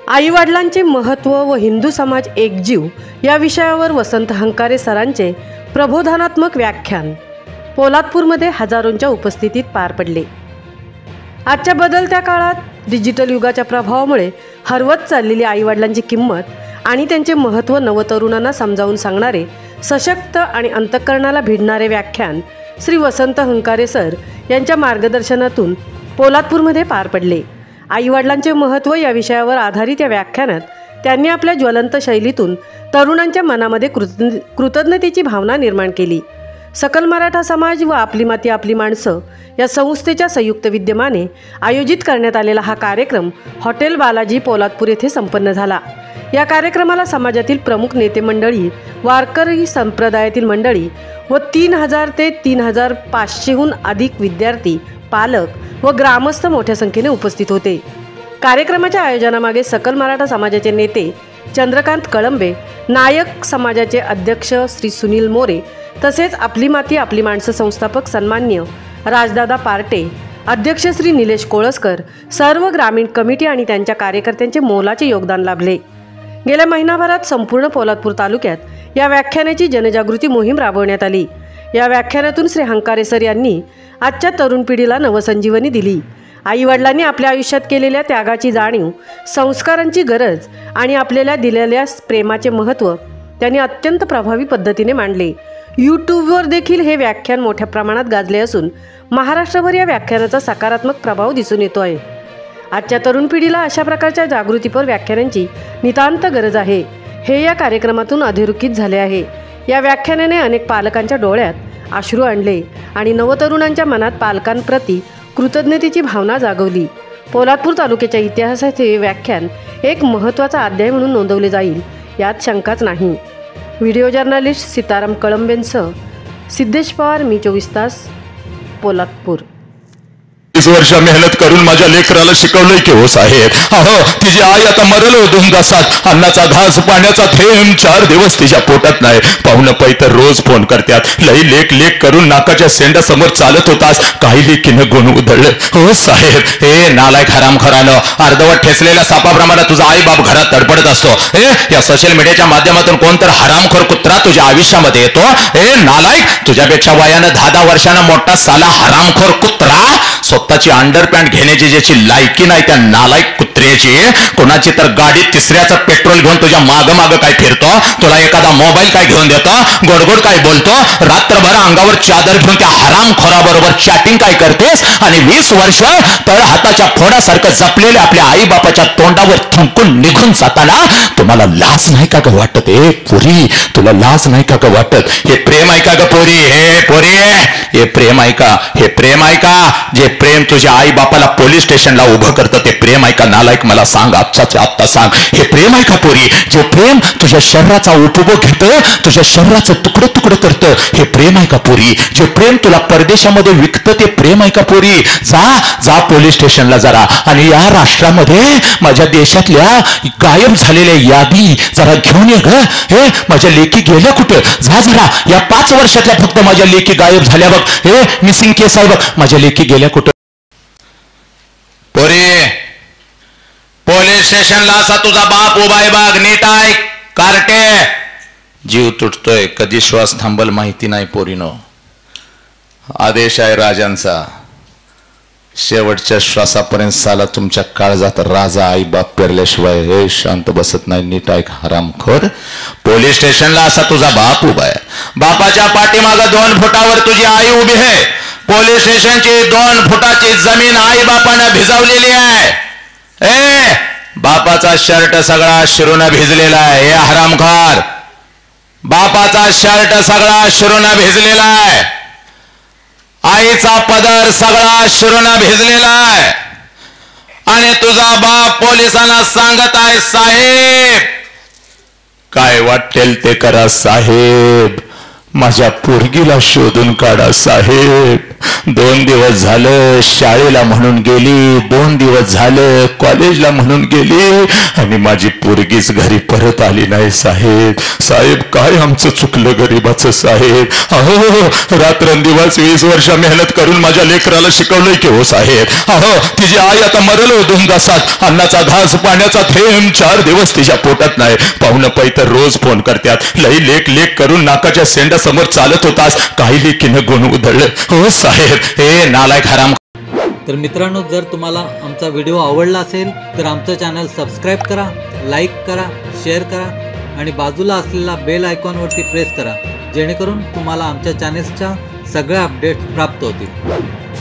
आईवडिलांचे महत्त्व व हिंदू समाज एकजीव या विषयावर वसंत हंकारे सरांचे प्रबोधनात्मक व्याख्यान पोलादपूरमध्ये हजारोंच्या उपस्थितीत पार पडले. आजच्या बदलत्या काळात डिजिटल युगाच्या प्रभावामुळे हरवत चाललेली आईवडिलांची किंमत आणि त्यांचे महत्त्व नवतरुणांना समजावून सांगणारे सशक्त आणि अंतःकरणाला भिडणारे व्याख्यान श्री वसंत हंकारे सर यांच्या मार्गदर्शनातून पोलादपूरमध्ये पार पडले. आईवडिलांचे महत्त्व या विषयावर आधारित या व्याख्यानात त्यांनी आपल्या ज्वलंत शैलीतून तरुणांच्या मनामध्ये कृतज्ञतेची भावना निर्माण केली. सकल मराठा समाज व आपली माती आपली माणसं या संस्थेच्या संयुक्त विद्यमाने आयोजित करण्यात आलेला हा कार्यक्रम हॉटेल बालाजी पोलादपूर येथे संपन्न झाला. या कार्यक्रमाला समाजातील प्रमुख नेते मंडळी, वारकरी संप्रदायातील मंडळी व 3000 ते 3500हून अधिक विद्यार्थी, पालक व ग्रामस्थ मोठ्या संख्येने उपस्थित होते. कार्यक्रमाच्या आयोजनामागे सकल मराठा समाजाचे नेते चंद्रकांत कळंबे, नायक समाजाचे अध्यक्ष श्री सुनील मोरे, तसेच आपली माती आपली माणसं संस्थापक सन्मान्य राजदादा पार्टे, अध्यक्ष श्री निलेश कोळसकर, सर्व ग्रामीण कमिटी आणि त्यांच्या कार्यकर्त्यांचे मोलाचे योगदान लाभले. गेल्या महिनाभरात संपूर्ण पोलादपूर तालुक्यात या व्याख्यानाची जनजागृती मोहीम राबवण्यात आली. या व्याख्यानातून श्री हंकारे सर यांनी आजच्या तरुण पिढीला नवसंजीवनी दिली. आईवडिलांनी आपल्या आयुष्यात केलेल्या त्यागाची जाणीव, संस्कारांची गरज आणि आपल्याला दिलेल्या प्रेमाचे महत्त्व त्यांनी अत्यंत प्रभावी पद्धतीने मांडले. यूट्यूबवर देखील हे व्याख्यान मोठ्या प्रमाणात गाजले असून महाराष्ट्रभर या व्याख्यानाचा सकारात्मक प्रभाव दिसून येतो आहे. आजच्या तरुण पिढीला अशा प्रकारच्या जागृतीपर व्याख्यानांची नितांत गरज आहे, हे या कार्यक्रमातून अधोरेखित झाले आहे. या व्याख्यानाने अनेक पालकांच्या डोळ्यात अश्रू आणले आणि नवतरुणांच्या मनात पालकांप्रती कृतज्ञतेची भावना जागवली. पोलादपूर तालुक्याच्या इतिहासात हे व्याख्यान एक महत्त्वाचा अध्याय म्हणून नोंदवले जाईल, यात शंकाच नाही. व्हिडिओ जर्नलिस्ट सीताराम कळंबेंसह सिद्धेश पवार, मी 24 तास, पोलादपूर. 30 वर्ष मेहनत करून माझ्या लेकराला शिकवलंय की हो साहेब. अहो, तिची आई आता मरल 2 तासात. अन्नाचा घास, पाण्याचा थेंब 4 दिवस तिच्या पोटात नाही. पाहुणं पै तर रोज फोन करतात, लई लेक लेक करून नाकाच्या सेंडासमोर चालत होतास, काही लेकीनं गुण उधळलं. हो साहेब, हे नालायक हरामखोरानं, अर्धवट ठेचलेल्या सापाप्रमाणे तुझा आई बाप घरात तडपडत असतो. या सोशल मीडियाच्या माध्यमातून कोणतर हरामखोर कुत्रा तुझ्या आयुष्यामध्ये येतो. नालायक, तुझ्यापेक्षा वयानं 10 वर्षानं मोठा साला हरामखोर कुत्रा स्वतःची अंडरपॅन्ट घेण्याची ज्याची लायकी नाही त्या नालायक कुत्र्याची, कोणाची तर गाडीत 3ऱ्याचं पेट्रोल घेऊन तुझ्या माग माग काय फिरतो, तुला एखादा मोबाईल काय घेऊन देतो, गोडगोड काय बोलतो, रात्रभर अंगावर चादर घेऊन त्या हरामखोराबरोबर चॅटिंग काय करतेस, आणि 20 वर्ष तळ हाताच्या फोडासारखं जपलेल्या आपल्या आई बापाच्या तोंडावर थुंकून निघून जाताना तुम्हाला लाज नाही का ग वाटत? पुरी, तुला लाज नाही का ग वाटत? हे प्रेम आहे का ग पोरी? हे पोरी, हे प्रेम आहे का? हे प्रेम आहे का? जे प्रेम तुझ्या आई बापाला पोलीस स्टेशनला उभं करतं ते प्रेम आहे का? नालायक, मला सांग, आजच्या आत्ता सांग, हे प्रेम आहे का पोरी? जे प्रेम तुझ्या शरीराचा उपभोग घेतं, तुझ्या शरीराचं तुकडं तुकडं करतं, हे प्रेम आहे का पोरी? जे प्रेम तुला परदेशामध्ये विकतं ते प्रेम आहे का पोरी? जा जा पोलीस स्टेशनला जरा आणि या राष्ट्रामध्ये माझ्या देशातल्या गायब झालेल्या यादी जरा घेऊन ये ग. हे माझ्या लेकी गेल्या कुठं? जा जरा, या 5 वर्षातल्या फक्त माझ्या लेकी गायब झाल्या बघ. हे मिसिंग केस आहे बघ, माझ्या लेकी गेल्या कुठं? पोरी, पोलीस स्टेशनला असा तुझा बाप उभा आहे बघ, नीट आहे कार्टे. जीव तुटतोय, कधी श्वास थांबल माहिती नाही पोरीनो. आदेश आहे राजांचा, शेवटच्या श्वासापर्यंत साला तुमच्या काळजात राजा आई बाप पेरल्याशिवाय हे शांत बसत नाही. नीट आहे हरामखोर. पोलीस स्टेशनला असा तुझा बाप उभा आहे, बापाच्या पाठीमागं 2 फुटावर तुझी आई उभी आहे. पोलीस स्टेशनची 2 फुटाची जमीन आई बापानं भिजवलेली आहे. बापाचा शर्ट सगळा शिरून भिजलेला आहे. हे हरामखोर, बापाचा शर्ट सगळा शिरून भिजलेला आहे, आईचा पदर सगळा शिरून भिजलेला आहे, आणि तुझा बाप पोलिसांना सांगत आहे, साहेब काय वाटेल ते करा साहेब, माझ्या पोरगीला शोधून काढा साहेब. 2 दिवस झालं शाळेला म्हणून गेली, 2 दिवस झालं कॉलेजला म्हणून गेली आणि माझी पोरगीच घरी परत आली नाही साहेब. साहेब काय आमचं चुकलं गरीबाचं साहेब. अहो रात्रंदिवस 20 वर्ष मेहनत करून माझ्या लेकराला शिकवलंय की हो साहेब. अहो तिची आई आता मरल हो 2 तासात. अन्नाचा घास पाण्याचा थेंब 4 दिवस तिच्या पोटात नाही. पाहुणं पै तर रोज फोन करतात, लई लेक लेक करून नाकाच्या सेंडा समोर चालत होतास, काही लेकीनं गुण उधळलं हो साहेब. हे नालायक हराम. तर मित्रांनो, जर तुम्हाला आमचा व्हिडिओ आवडला असेल तर आमचं चॅनल सबस्क्राईब करा, लाईक करा, शेअर करा आणि बाजूला असलेला बेल आयकॉनवरती प्रेस करा, जेणेकरून तुम्हाला आमच्या चॅनल्सच्या सगळ्या अपडेट्स प्राप्त होतील.